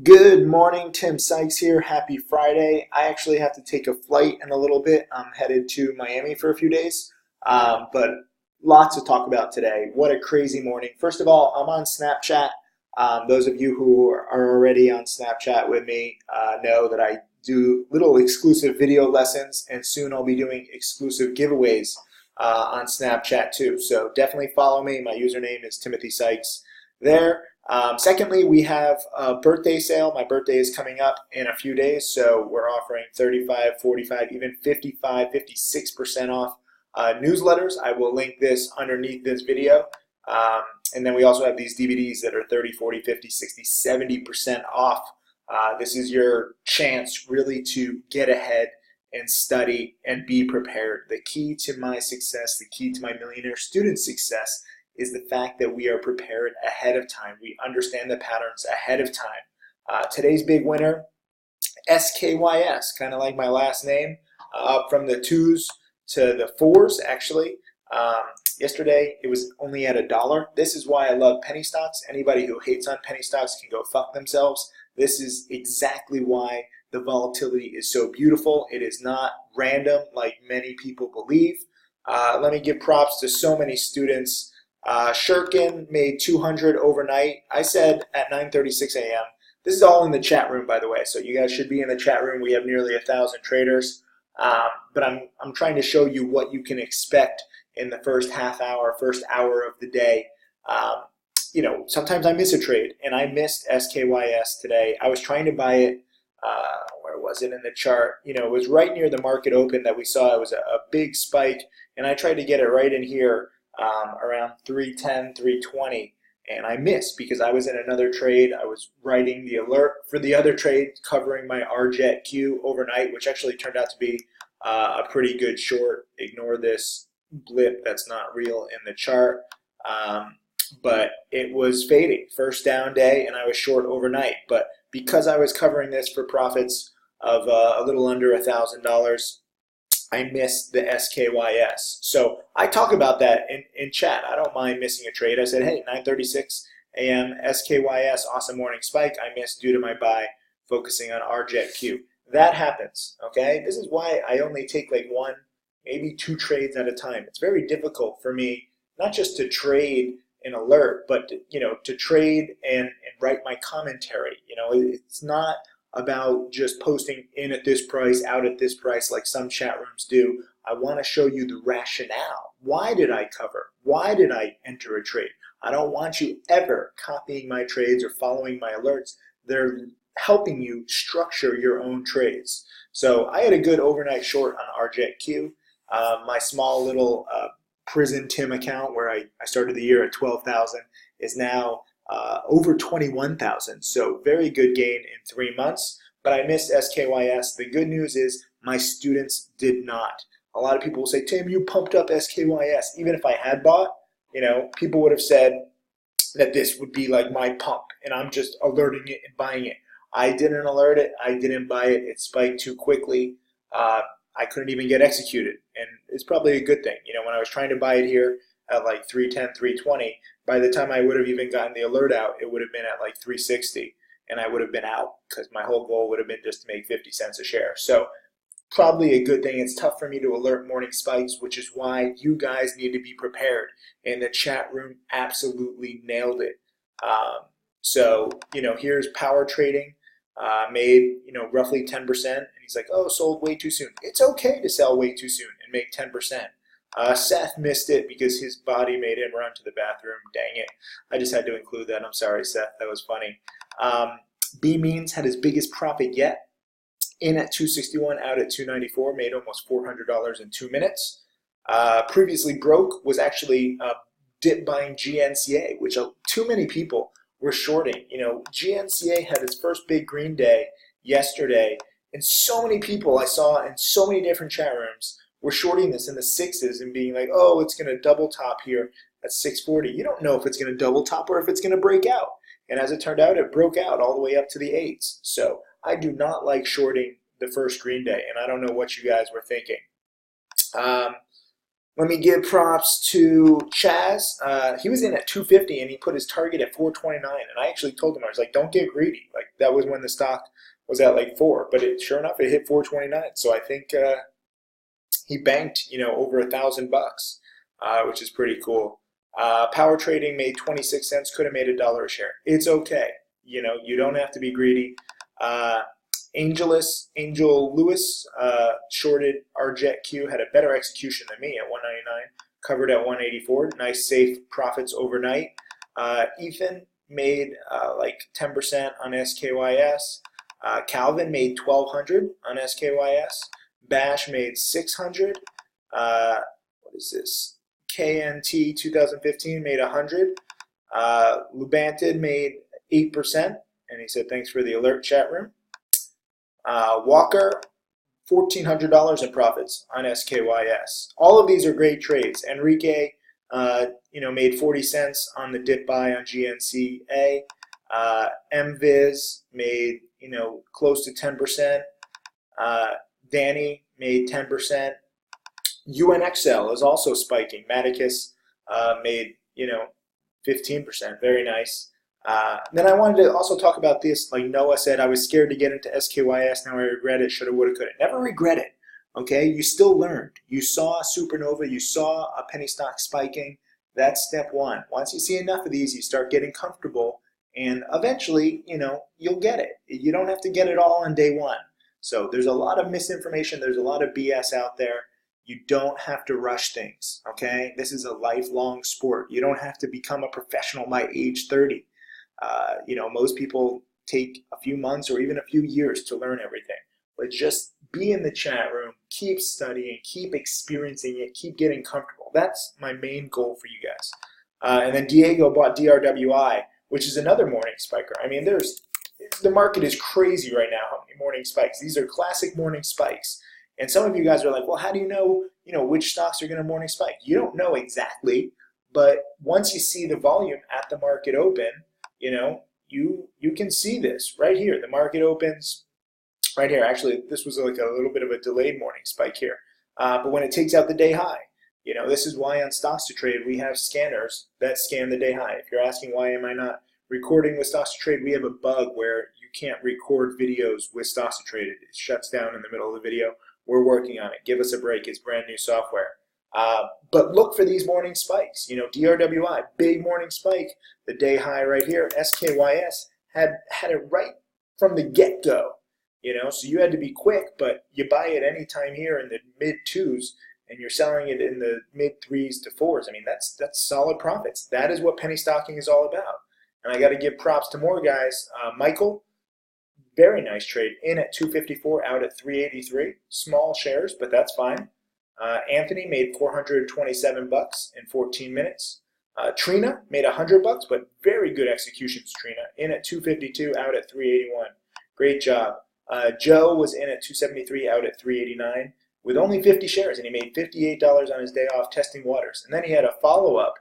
Good morning, Tim Sykes here. Happy Friday. I actually have to take a flight in a little bit. I'm headed to Miami for a few days, but lots to talk about today. What a crazy morning. First of all, I'm on Snapchat. Those of you who are already on Snapchat with me know that I do little exclusive video lessons, and soon I'll be doing exclusive giveaways on Snapchat too. So definitely follow me. My username is Timothy Sykes there. Secondly, we have a birthday sale. My birthday is coming up in a few days, so we're offering 35, 45, even 55, 56% off newsletters. I will link this underneath this video. And then we also have these DVDs that are 30, 40, 50, 60, 70% off. This is your chance really to get ahead and study and be prepared. The key to my success, the key to my millionaire student success is the fact that we are prepared ahead of time. We understand the patterns ahead of time. Today's big winner, SKYS, kind of like my last name, up from the 2s to the 4s actually. Yesterday it was only at $1. This is why I love penny stocks. Anybody who hates on penny stocks can go fuck themselves. This is exactly why the volatility is so beautiful. It is not random like many people believe. Let me give props to so many students. Shurkin made 200 overnight. I said at 9:36 a.m. This is all in the chat room, by the way, so you guys should be in the chat room. We have nearly 1,000 traders, but I'm trying to show you what you can expect in the first half hour, first hour of the day. Sometimes I miss a trade, and I missed SKYS today. I was trying to buy it. Where was it in the chart? It was right near the market open that we saw. It was a big spike, and I tried to get it right in here. Around 310, 320, and I missed because I was in another trade. I was writing the alert for the other trade, covering my RJQ overnight, which actually turned out to be a pretty good short. Ignore this blip that's not real in the chart, but it was fading. First down day, and I was short overnight. But because I was covering this for profits of a little under $1,000, I missed the SKYS. So I talk about that in chat. I don't mind missing a trade. I said, hey, 9:36 a.m. SKYS, awesome morning spike. I missed due to my buy focusing on RJQ. That happens, okay? This is why I only take like one, maybe two trades at a time. It's very difficult for me, not just to trade an alert, but to trade and write my commentary. It's not about just posting in at this price, out at this price like some chat rooms do. I want to show you the rationale. Why did I cover? Why did I enter a trade? I don't want you ever copying my trades or following my alerts. They're helping you structure your own trades. So I had a good overnight short on RJQ. My small little prison Tim account where I started the year at 12,000 is now over 21,000. So very good gain in 3 months, but I missed SKYS. The good news is my students did not. A lot of people will say, Tim, you pumped up SKYS. Even if I had bought, people would have said that this would be like my pump and I'm just alerting it and buying it. I didn't alert it. I didn't buy it. It spiked too quickly. I couldn't even get executed, and it's probably a good thing. When I was trying to buy it here at like 310, 320, by the time I would have even gotten the alert out, it would have been at like 360, and I would have been out because my whole goal would have been just to make 50 cents a share. So probably a good thing. It's tough for me to alert morning spikes, which is why you guys need to be prepared. And the chat room absolutely nailed it. Here's power trading. Made roughly 10%, and he's like, oh, sold way too soon. It's okay to sell way too soon and make 10%. Seth missed it because his body made him run to the bathroom. Dang it. I just had to include that. I'm sorry, Seth. That was funny. B Means had his biggest profit yet. In at 261, out at 294, made almost $400 in 2 minutes. Previously broke was actually dip buying GNCA, which too many people were shorting. GNCA had its first big green day yesterday, and so many people I saw in so many different chat rooms were shorting this in the 6s and being like, oh, it's going to double top here at 640. You don't know if it's going to double top or if it's going to break out. And as it turned out, it broke out all the way up to the 8s. So I do not like shorting the first green day, and I don't know what you guys were thinking. Let me give props to Chaz. He was in at 250 and he put his target at 429. And I actually told him, I was like, don't get greedy. Like, That was when the stock was at like 4, but sure enough, it hit 429. So I think he banked, over $1,000, which is pretty cool. Power trading made 26 cents, could have made $1 a share. It's okay. You don't have to be greedy. Angel Lewis shorted RJetQ, had a better execution than me at 199, covered at 184. Nice safe profits overnight. Ethan made like 10% on SKYS. Calvin made 1,200 on SKYS. Bash made 600. What is this? KNT 2015 made 100. Lubantid made 8%, and he said thanks for the alert, chat room. Walker, $1,400 in profits on SKYS. All of these are great trades. Enrique, made 40 cents on the dip buy on GNCA. MViz made, close to 10%. Danny made 10%. UNXL is also spiking. Maticus made, 15%. Very nice. Then I wanted to also talk about this. Like Noah said, I was scared to get into SKYS. Now I regret it. Shoulda, woulda, coulda. Never regret it. Okay? You still learned. You saw a supernova. You saw a penny stock spiking. That's step one. Once you see enough of these, you start getting comfortable. And eventually, you'll get it. You don't have to get it all on day one. So there's a lot of misinformation. There's a lot of BS out there. You don't have to rush things, okay? This is a lifelong sport. You don't have to become a professional by age 30. Most people take a few months or even a few years to learn everything. But just be in the chat room, keep studying, keep experiencing it, keep getting comfortable. That's my main goal for you guys. And then Diego bought DRWI, which is another morning spiker. I mean, the market is crazy right now, how many morning spikes. These are classic morning spikes. And some of you guys are like, well, how do you know, which stocks are going to morning spike? You don't know exactly, but once you see the volume at the market open, you can see this right here. The market opens right here. Actually, this was like a little bit of a delayed morning spike here. But when it takes out the day high, this is why on Stocks to Trade we have scanners that scan the day high. If you're asking why am I not recording with Stocks to Trade, we have a bug where you can't record videos with Stocks to Trade. It shuts down in the middle of the video. We're working on it. Give us a break. It's brand new software. But look for these morning spikes. DRWI, big morning spike. The day high right here. SKYS had it right from the get-go. So you had to be quick, but you buy it anytime here in the mid-2s, and you're selling it in the mid-3s to 4s. I mean, that's solid profits. That is what penny stocking is all about. And I got to give props to more guys. Michael, very nice trade. In at 254, out at 383. Small shares, but that's fine. Anthony made $427 in 14 minutes. Trina made $100, but very good executions, Trina. In at 252, out at 381. Great job. Joe was in at 273, out at 389 with only 50 shares, and he made $58 on his day off testing waters. And then he had a follow-up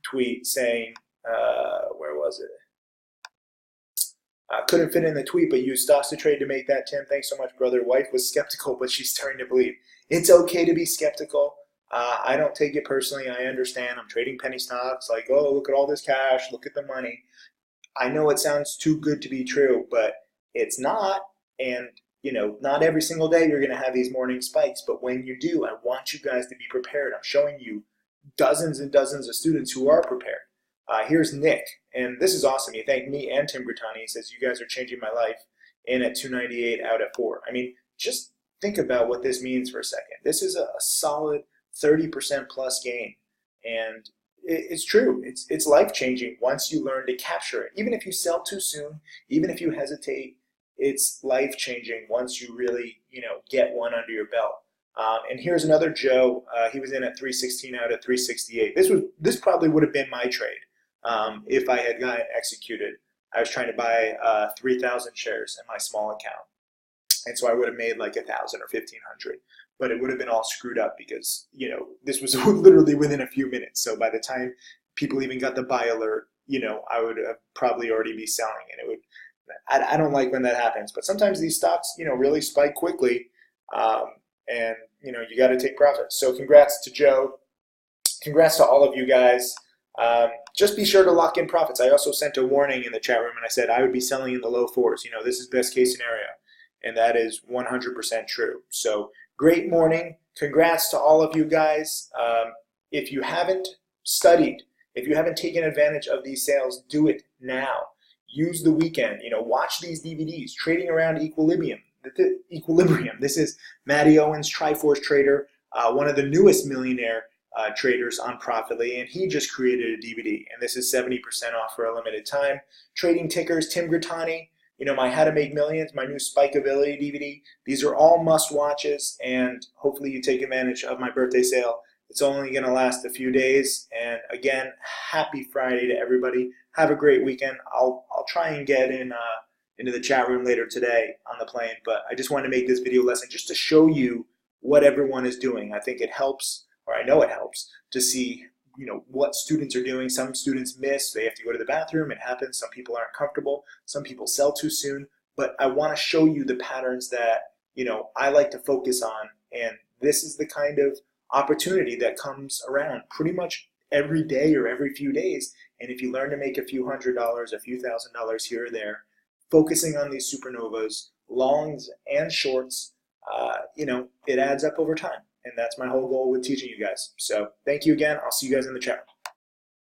tweet saying, where was it? Couldn't fit in the tweet, but used Stocks to Trade to make that, Tim. Thanks so much, brother. Wife was skeptical, but she's starting to believe. It's okay to be skeptical. I don't take it personally. I understand. I'm trading penny stocks. Like, oh, look at all this cash. Look at the money. I know it sounds too good to be true, but it's not. And, not every single day you're going to have these morning spikes. But when you do, I want you guys to be prepared. I'm showing you dozens and dozens of students who are prepared. Here's Nick, and this is awesome. He thanked me and Tim Gritani. He says, you guys are changing my life. In at 298, out at 4. I mean, just think about what this means for a second. This is a solid 30% plus gain. And it's true. It's life-changing once you learn to capture it. Even if you sell too soon, even if you hesitate, it's life-changing once you really, get one under your belt. And here's another Joe. He was in at 316, out at 368. This probably would have been my trade. If I had gotten executed. I was trying to buy 3,000 shares in my small account. And so I would have made like 1,000 or 1,500. But it would have been all screwed up because, this was literally within a few minutes. So by the time people even got the buy alert, I would have probably already be selling. And I don't like when that happens. But sometimes these stocks, really spike quickly. And, you got to take profits. So congrats to Joe. Congrats to all of you guys. Just be sure to lock in profits. I also sent a warning in the chat room and I said I would be selling in the low fours. You know, this is best case scenario. And that is 100% true. So great morning. Congrats to all of you guys. If you haven't studied, if you haven't taken advantage of these sales, do it now. Use the weekend. You know, watch these DVDs. Trading Around Equilibrium. This is Matty Owens, Triforce Trader, one of the newest millionaire traders on Profitly, and he just created a DVD, and this is 70% off for a limited time. Trading Tickers, Tim Grittani, you know, my How to Make Millions, my new Spikeability DVD. These are all must-watches, and hopefully you take advantage of my birthday sale. It's only going to last a few days, and again, happy Friday to everybody. Have a great weekend. I'll try and get into the chat room later today on the plane, but I just wanted to make this video lesson just to show you what everyone is doing. I think it helps, or I know it helps, to see, you know, what students are doing. Some students miss, they have to go to the bathroom, it happens. Some people aren't comfortable, some people sell too soon, but I want to show you the patterns that, you know, I like to focus on, and this is the kind of opportunity that comes around pretty much every day or every few days. And if you learn to make a few $100s, a few $1,000s here or there, focusing on these supernovas, longs and shorts, you know, it adds up over time. And that's my whole goal with teaching you guys. So thank you again. I'll see you guys in the chat.